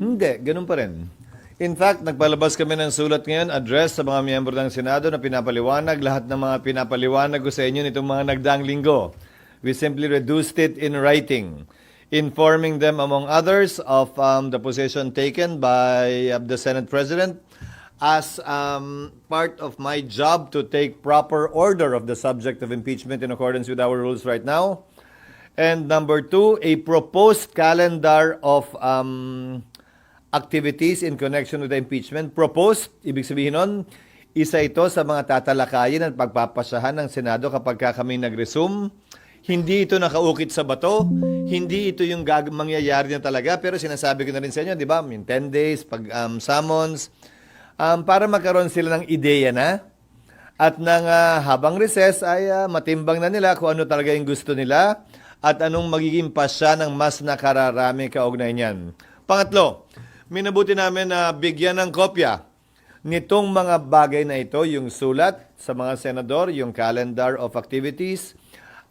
Hindi, ganun pa rin. In fact, nagpalabas kami ng sulat ngayon, address sa mga miyembro ng Senado na pinapaliwanag lahat ng mga pinapaliwanag ko sa inyo nitong mga nagdaang linggo. We simply reduced it in writing, informing them, among others, of the position taken by the Senate President as part of my job to take proper order of the subject of impeachment in accordance with our rules right now. And number two, a proposed calendar of activities in connection with the impeachment. Proposed, ibig sabihin nun, isa ito sa mga tatalakayin at pagpapasyahan ng Senado kapag kami nag-resume. Hindi ito nakaukit sa bato, hindi ito yung mangyayari na talaga, pero sinasabi ko na rin sa inyo, di ba, in 10 days, pag summons, para magkaroon sila ng ideya na, at nang habang recess ay matimbang na nila kung ano talaga yung gusto nila, at anong magiging pasya ng mas nakararami kaugnay niyan. Pangatlo, minabuti namin na bigyan ng kopya nitong mga bagay na ito, yung sulat sa mga senador, yung calendar of activities,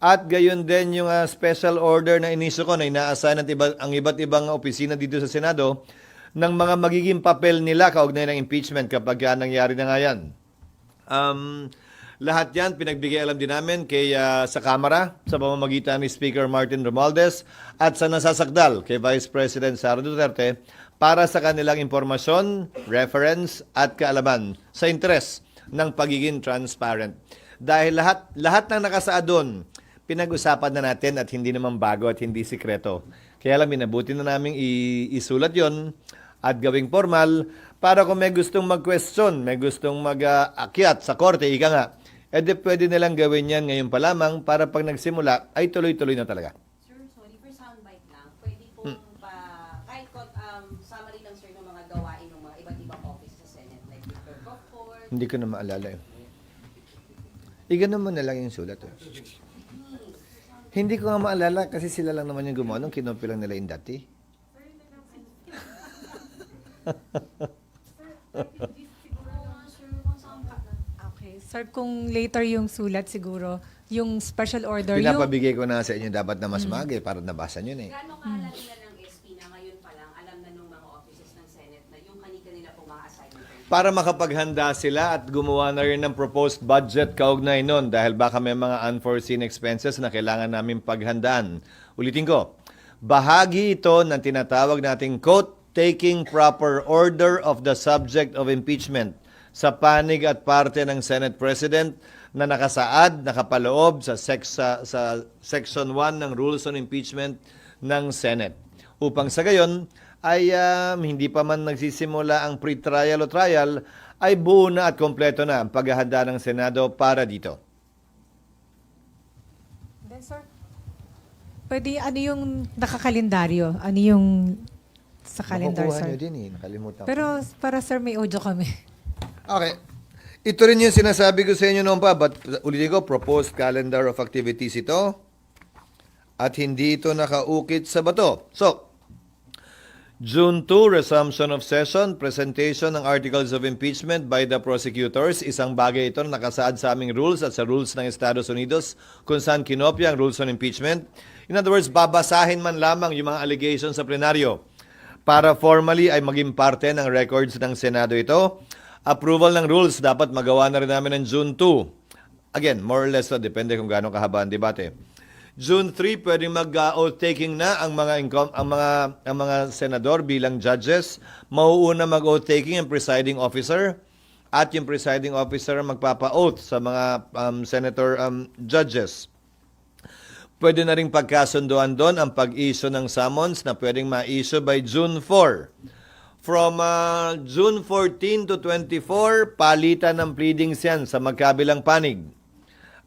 at gayon din yung special order na iniso ko na ina-assign ang iba't ibang opisina dito sa Senado ng mga magiging papel nila kaugnay ng impeachment kapag nangyari na nga yan. Lahat yan, pinagbigay alam din namin sa Kamara, sa pamamagitan ni Speaker Martin Romualdez, at sa nasasakdal kay Vice President Sara Duterte para sa kanilang impormasyon, reference, at kaalaman sa interes ng pagiging transparent. Dahil lahat ng nakasaad doon, pinag-usapan na natin at hindi naman bago at hindi sikreto. Kaya lang, minabuti na namin isulat yon at gawing formal para kung may gustong mag-question, may gustong mag-akyat sa korte, ika nga, pwede nilang gawin yan ngayon pa lamang para pag nagsimula ay tuloy-tuloy na talaga. Sir, sorry for soundbite lang. Pwede pong kahit summary lang sir ng mga gawain ng mga iba't ibang office sa Senate, like Mr. Cockford. Hindi ko na maalala eh. Igano mo na lang yung sulat. Eh. Hindi ko nga maalala kasi sila lang naman yung gumawa nung kinopi lang nila yung dati. Okay. Sir, kung later yung sulat siguro, yung special order, Pinapabigay ko na sa inyo dapat na mas maagi para nabasa nyo na eh. Gano'ng kahalaga na ng SP na ngayon pa lang alam na ng mga offices ng Senate na yung kanina po mga assignment? Para makapaghanda sila at gumawa na rin ng proposed budget kaugnay nun dahil baka may mga unforeseen expenses na kailangan namin paghandaan. Ulitin ko, bahagi ito ng tinatawag nating quote, taking proper order of the subject of impeachment sa panig at parte ng Senate President na nakasaad, nakapaloob sa Section 1 ng Rules on Impeachment ng Senate. Upang sa gayon, ay hindi pa man nagsisimula ang pre-trial o trial, ay buo na at kompleto na ang paghahanda ng Senado para dito. Then, sir, pwede, ano yung nakakalendaryo? Ano yung sa calendar, Makukuha sir? nyo din eh, nakalimutan ko. Pero para sir, may audio kami. Okay. Ito rin yung sinasabi ko sa inyo noon pa, but ulitin ko, proposed calendar of activities ito at hindi ito nakaukit sa bato. So, June 2, resumption of session, presentation ng articles of impeachment by the prosecutors. Isang bagay ito na nakasaad sa aming rules at sa rules ng Estados Unidos kung saan kinopya ang rules on impeachment. In other words, babasahin man lamang yung mga allegations sa plenaryo para formally ay maging parte ng records ng Senado ito. Approval ng rules dapat magawa na rin namin ng June 2. Again, more or less, depende kung gaano kahaba ang debate. June 3, pwedeng mag-oath-taking na ang mga senador bilang judges. Mauuna mag-oath-taking ang presiding officer at yung presiding officer magpapa-oath sa mga senator judges. Pwede na rin pagkasunduan doon ang pag-issue ng summons na pwedeng ma-issue by June 4. From June 14 to 24, palitan ng pleadings yan sa magkabilang panig.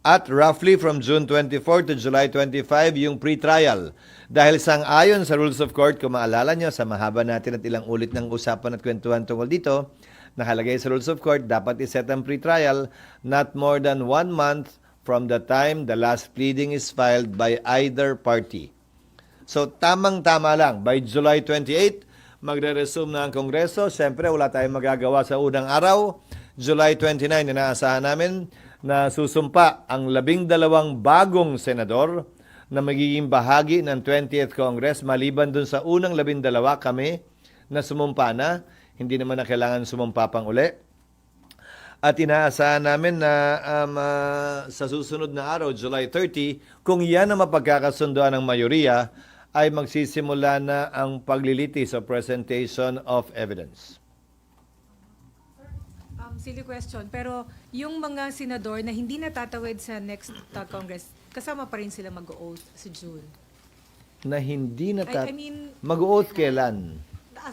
At roughly from June 24 to July 25, yung pre-trial. Dahil sang-ayon sa Rules of Court, kung maalala nyo, sa mahaba natin at ilang ulit ng usapan at kwentuhan tungkol dito, nakalagay sa Rules of Court, dapat iset ang pre-trial not more than 1 month from the time the last pleading is filed by either party. So, tamang-tama lang. By July 28, magre-resume na ang Kongreso. Siyempre, wala tayong magagawa sa unang araw. July 29, inaasahan namin na susumpa ang 12 bagong senador na magiging bahagi ng 20th Congress. Maliban dun sa unang 12, kami, na sumumpa na, hindi naman na kailangan sumumpa pang uli. At inaasahan namin na sa susunod na araw, July 30, kung yan ang mapagkakasunduan ng mayoriya, ay magsisimula na ang paglilitis o presentation of evidence. Silly question, pero yung mga senador na hindi natatawid sa next Congress, kasama pa rin sila mag-oath sa June. Na hindi na I mean, mag-oath kailan?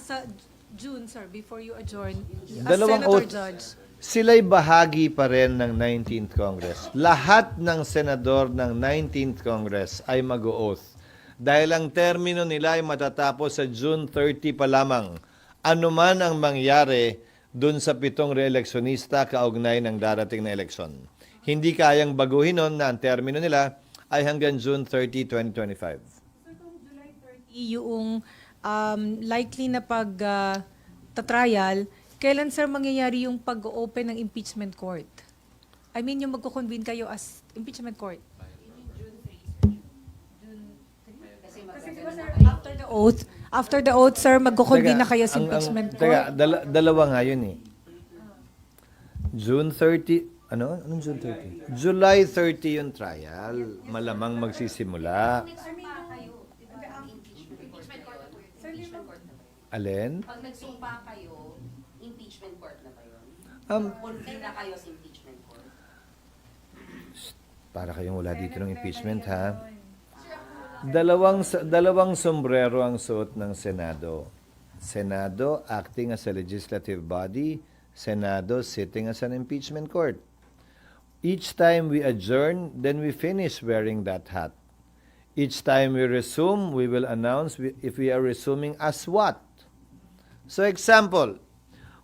Sa June, sir, before you adjourn, as Dalawang Senator oath. Judge. Sila'y bahagi pa rin ng 19th Congress. Lahat ng senador ng 19th Congress ay mag-oath. Dahil ang termino nila ay matatapos sa June 30 pa lamang. Ano man ang mangyari dun sa 7 reeleksyonista kaugnay ng darating na eleksyon. Hindi kayang baguhin nun na ang termino nila ay hanggang June 30, 2025. So, kung July 30 yung likely na pag-trial, kailan, sir, mangyayari yung pag-open ng impeachment court? I mean, yung magko-convene kayo as impeachment court? Kasi diba, sir, after the oath, sir, magko-convene na kayo sa impeachment court? Dalawa nga yun eh. June 30, Anong June 30? July 30 yung trial. Malamang magsisimula. Alin? Pag nagsumpa kayo, impeachment court na ba yun? Convene na kayo sa impeachment court? Para kayong wala dito ng impeachment, ha? Dalawang sombrero ang suot ng Senado. Senado acting as a legislative body, Senado sitting as an impeachment court. Each time we adjourn, then we finish wearing that hat. Each time we resume, we will announce if we are resuming as what. So example,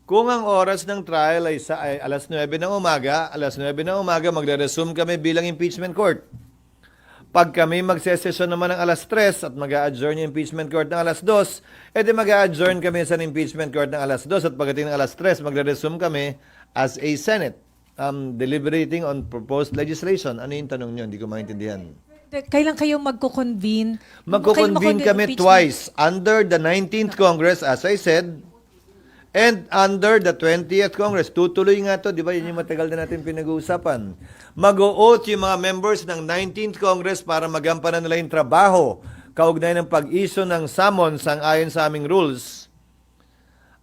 kung ang oras ng trial ay alas 9 ng umaga, magre-resume kami bilang impeachment court. Pag kami magsesesyon naman ng alas 3 at mag-a-adjourn yung impeachment court ng alas 2, edi mag-a-adjourn kami sa impeachment court ng alas 2 at pagdating ng alas 3, magre-resume kami as a Senate deliberating on proposed legislation. Ano yung tanong nyo? Hindi ko maintindihan. Kailan kayo magko-convene? Magko-convene kami twice under the 19th Congress, as I said, and under the 20th Congress. Tutuloy nga to, di ba? Yun yung matagal na natin pinag-uusapan. Mag-o-oath yung mga members ng 19th Congress para magampanan nila yung trabaho kaugnay ng pag-issue ng summons ang ayon sa aming rules.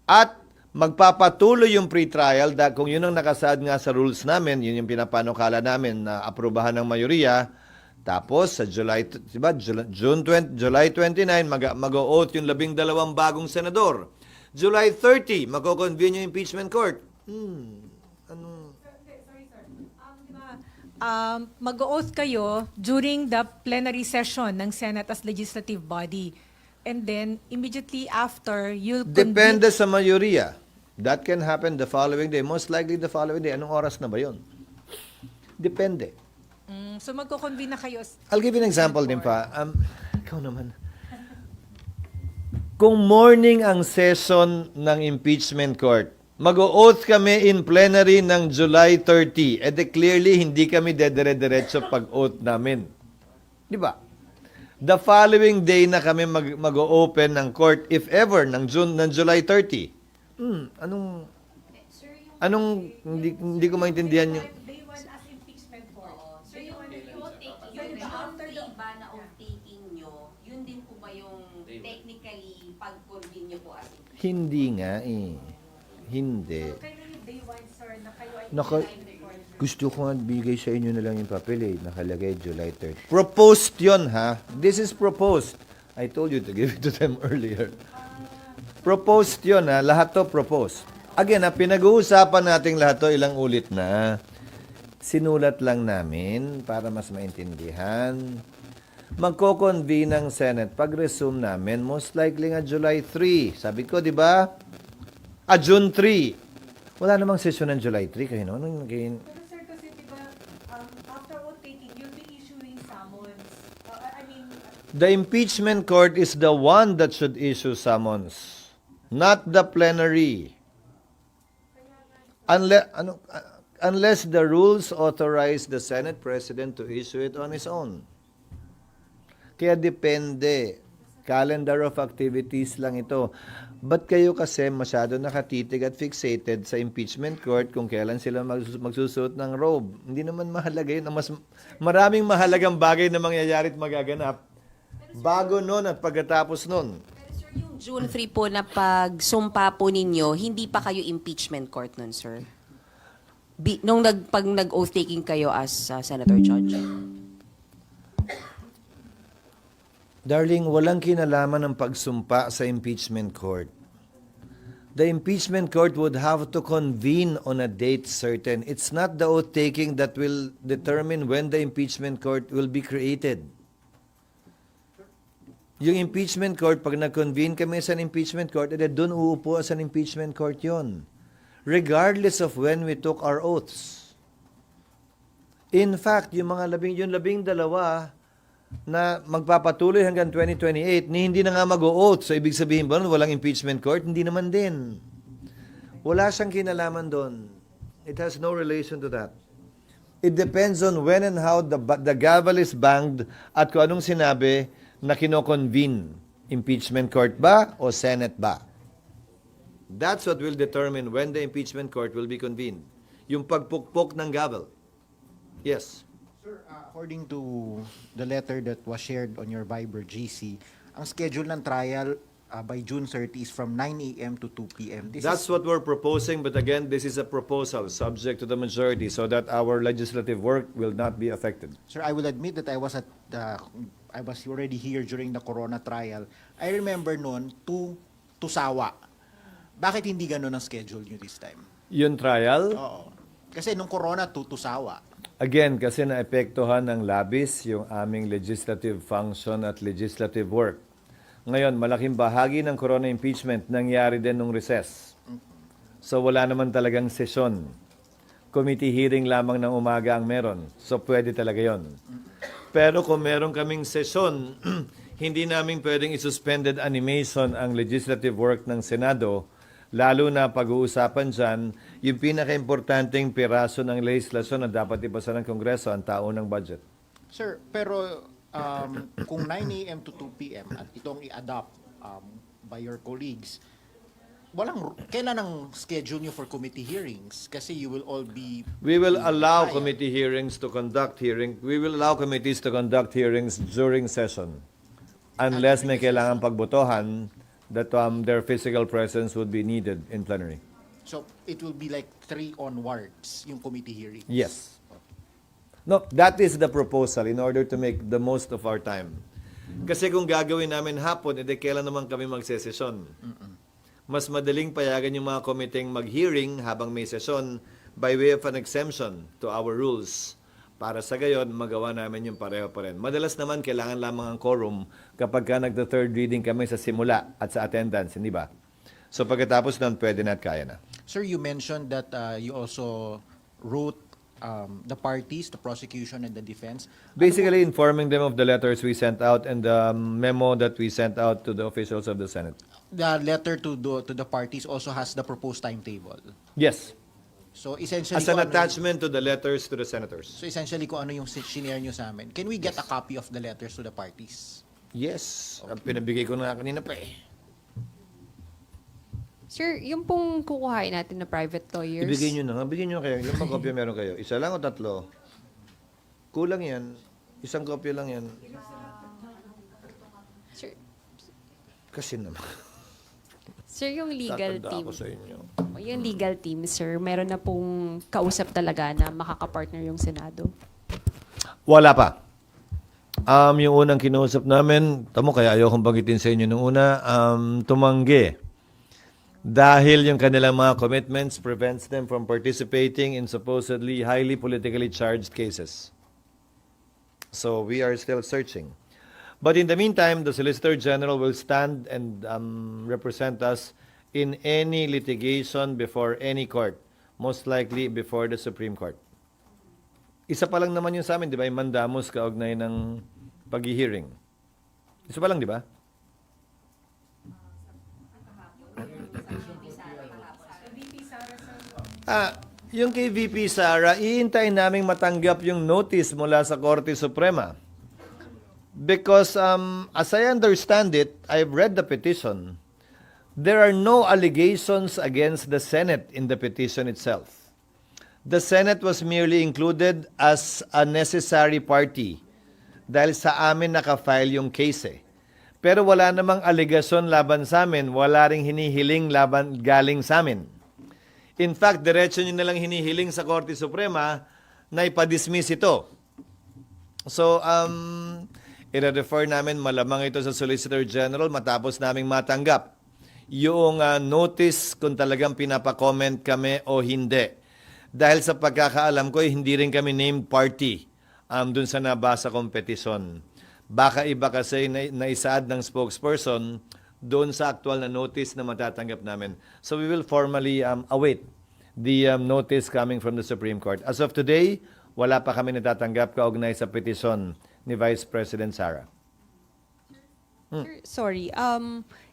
At magpapatuloy yung pre-trial kung yun ang nakasaad nga sa rules namin, yun yung pinapanukala namin na aprubahan ng mayoriya. Tapos sa July 29 mag-o-oath yung 12 bagong senador. July 30 magko-convene yung impeachment court. Sorry, sir. Mag-oath kayo during the plenary session ng Senate as legislative body. And then, immediately after, you'll Depende sa mayoriya. That can happen the following day. Most likely the following day. Anong oras na ba yun? Depende. So, magko-convene na kayo. I'll give you an example din pa. Ikaw naman. Kung morning ang session ng impeachment court, mag-o-oath kami in plenary ng July 30. Clearly, hindi kami dedire-diretso pag-oath namin. Di ba? The following day na kami mag-o-open ng court, if ever, ng July 30. Hindi ko maintindihan yung... Day 1 as impeachment court. So yung after the ba na oath-taking nyo, yun din po ba yung technically pag-convene nyo po as impeachment? Hindi nga eh. Hindi. Kailan yung day 1, sir, na kayo ay Gusto ko nga bigay sa inyo na lang yung papel eh. Nakalagay July 30. Proposed yun ha. This is proposed. I told you to give it to them earlier. Proposed yun ha. Lahat to proposed. Again ha, pinag-uusapan natin lahat to ilang ulit na. Sinulat lang namin para mas maintindihan. Magko-convene ng Senate. Pag-resume namin, most likely nga July 3. Sabi ko, di ba? June 3. Wala namang session ng July 3. Kayo naman. Pero sir, kasi diba, after oath-taking, you'll be issuing summons. The impeachment court is the one that should issue summons, not the plenary. Unless the rules authorize the Senate President to issue it on his own. Kaya depende. Calendar of activities lang ito. Ba't kayo kasi masyado nakatitig at fixated sa impeachment court kung kailan sila magsusuot ng robe? Hindi naman mahalaga yun. Ang maraming mahalagang bagay na mangyayari at magaganap bago nun at pagkatapos nun. Pero sir, yung June 3 po na pagsumpa po ninyo, hindi pa kayo impeachment court nun, sir? Pag nag-oath taking kayo as Senator Judge? Darling, walang kinalaman ng pagsumpa sa impeachment court. The impeachment court would have to convene on a date certain. It's not the oath taking that will determine when the impeachment court will be created. Yung impeachment court, pag nag-convene kami sa impeachment court, doon uupo sa impeachment court yon, regardless of when we took our oaths. In fact, yung labing dalawa na magpapatuloy hanggang 2028, hindi na nga mag-o-oath. So, ibig sabihin ba, walang impeachment court? Hindi naman din. Wala siyang kinalaman doon. It has no relation to that. It depends on when and how the gavel is banged at kung anong sinabi na kino-convene. Impeachment court ba o Senate ba? That's what will determine when the impeachment court will be convened. Yung pagpukpok ng gavel. Yes. Sir, according to the letter that was shared on your Viber GC, ang schedule ng trial by June 30 is from 9 a.m. to 2 p.m. That's what we're proposing, but again, this is a proposal subject to the majority so that our legislative work will not be affected. Sir, I will admit that I was already here during the Corona trial. I remember noon to Sawa. Bakit hindi ganun ang schedule nyo this time? Yung trial, Oo. Kasi nung Corona, to Sawa. again, kasi naepektuhan ng labis yung aming legislative function at legislative work. Ngayon, malaking bahagi ng corona impeachment nangyari din nung recess. So wala naman talagang sesyon. Committee hearing lamang ng umaga ang meron. So pwede talaga yon. Pero kung meron kaming sesyon, hindi namin pwedeng isuspended animation ang legislative work ng Senado, lalo na pag-uusapan dyan, yung pinaka-importanting piraso ng legislasyon na dapat ipasa ng Kongreso, ang taunang budget. Sir, pero kung 9 a.m. to 2 p.m. at itong i-adopt by your colleagues, kailan ang schedule nyo for committee hearings? Kasi you will all be... We will allow committee hearings to conduct hearing. We will allow committees to conduct hearings during session. Unless may kailangan pagbotohan that their physical presence would be needed in plenary. So, it will be like 3 onwards, yung committee hearings? Yes. No, that is the proposal in order to make the most of our time. Kasi kung gagawin namin hapon, edi kailan naman kami magsesesyon? Mas madaling payagan yung mga komiteng mag-hearing habang may sesyon by way of an exemption to our rules. Para sa gayon, magawa namin yung pareho pa rin. Madalas naman, kailangan lamang ang quorum kapag ka nagda-third reading kami sa simula at sa attendance, hindi ba? So pagkatapos nun, pwede na at kaya na. Sir, you mentioned that you also wrote the parties, the prosecution and the defense. Basically informing them of the letters we sent out and the memo that we sent out to the officials of the Senate. The letter to the parties also has the proposed timetable. Yes. So essentially, As an kung ano- attachment to the letters to the senators. So essentially, kung ano yung sinare nyo sa amin, can we get a copy of the letters to the parties? Yes. Pinabigay ko na kanina pa eh. Sir, yung pong kukuhain natin na private lawyers. Ibigay nyo na nga. Bigyan nyo kayo. Ilang mga kopya meron kayo? Isa lang o tatlo? Kulang yan. Isang kopya lang yan. Sir, Kasi naman. sir, yung legal Tatanda team. ako sa inyo. Yung legal team, sir, meron na pong kausap talaga na makakapartner yung Senado. Wala pa. Yung unang kinausap namin, tamo kaya ayokong banggitin sa inyo nung una, tumanggi. Dahil yung kanilang mga commitments prevents them from participating in supposedly highly politically charged cases. So we are still searching. But in the meantime, the Solicitor General will stand and represent us in any litigation before any court, most likely before the Supreme Court. Isa pa lang naman yun sa amin, di ba? Yung mandamus kaugnay ng pag-hearing. Isa pa lang, di ba? Yung kay VP Sara, iintayin naming matanggap yung notice mula sa Korte Suprema. Because as I understand it, I've read the petition. There are no allegations against the Senate in the petition itself. The Senate was merely included as a necessary party dahil sa amin nakafile yung case eh. Pero wala namang alegasyon laban sa amin, wala ring hinihiling laban galing sa amin. In fact, diretso nyo nalang hinihiling sa Korte Suprema na ipadismiss ito. So, i-refer namin malamang ito sa Solicitor General matapos naming matanggap yung notice kung talagang pinapa-comment kami o hindi. Dahil sa pagkakaalam ko, hindi rin kami named party dun sa nabasa kong petisyon. Baka iba kasi naisaad ng spokesperson doon sa actual na notice na matatanggap namin. So we will formally await the notice coming from the Supreme Court. As of today, wala pa kami natatanggap kaugnay sa petisyon ni Vice President Sara. Sir, sorry,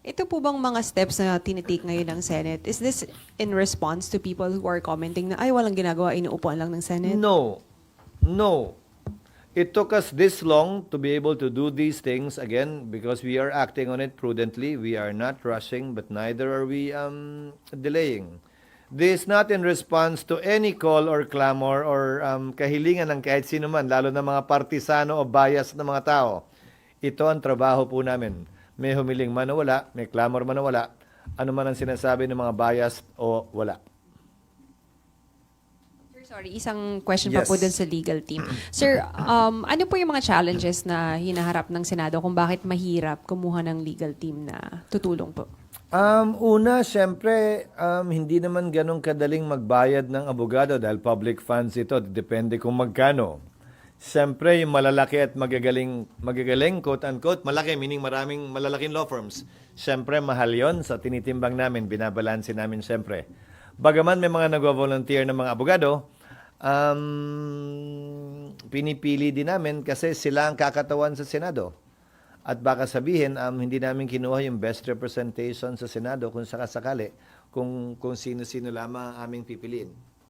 ito po bang mga steps na tinitake ngayon ng Senate, is this in response to people who are commenting na, ay, walang ginagawa, inuupuan lang ng Senate? No. It took us this long to be able to do these things again because we are acting on it prudently. We are not rushing, but neither are we delaying. This is not in response to any call or clamor or kahilingan ng kahit sino man, lalo na mga partisano o bias ng mga tao. Ito ang trabaho po namin. May humiling man o wala, may clamor man o wala, ano man ang sinasabi ng mga bias o wala. Sir, sorry, isang question pa Yes. po dun sa legal team. Sir, ano po yung mga challenges na hinaharap ng Senado kung bakit mahirap kumuha ng legal team na tutulong po? Una, syempre, hindi naman ganun kadaling magbayad ng abogado dahil public funds ito. Depende kung magkano. Siyempre, yung malalaki at magagaling, quote-unquote, malaki, meaning maraming malalaking law firms. Siyempre, mahal yon sa tinitimbang namin, binabalansin namin siyempre. Bagaman may mga nagwa-volunteer ng mga abogado, pinipili din namin kasi sila ang kakatawan sa Senado. At baka sabihin, hindi namin kinuha yung best representation sa Senado kung sakasakali, kung sino-sino lamang ang aming pipiliin.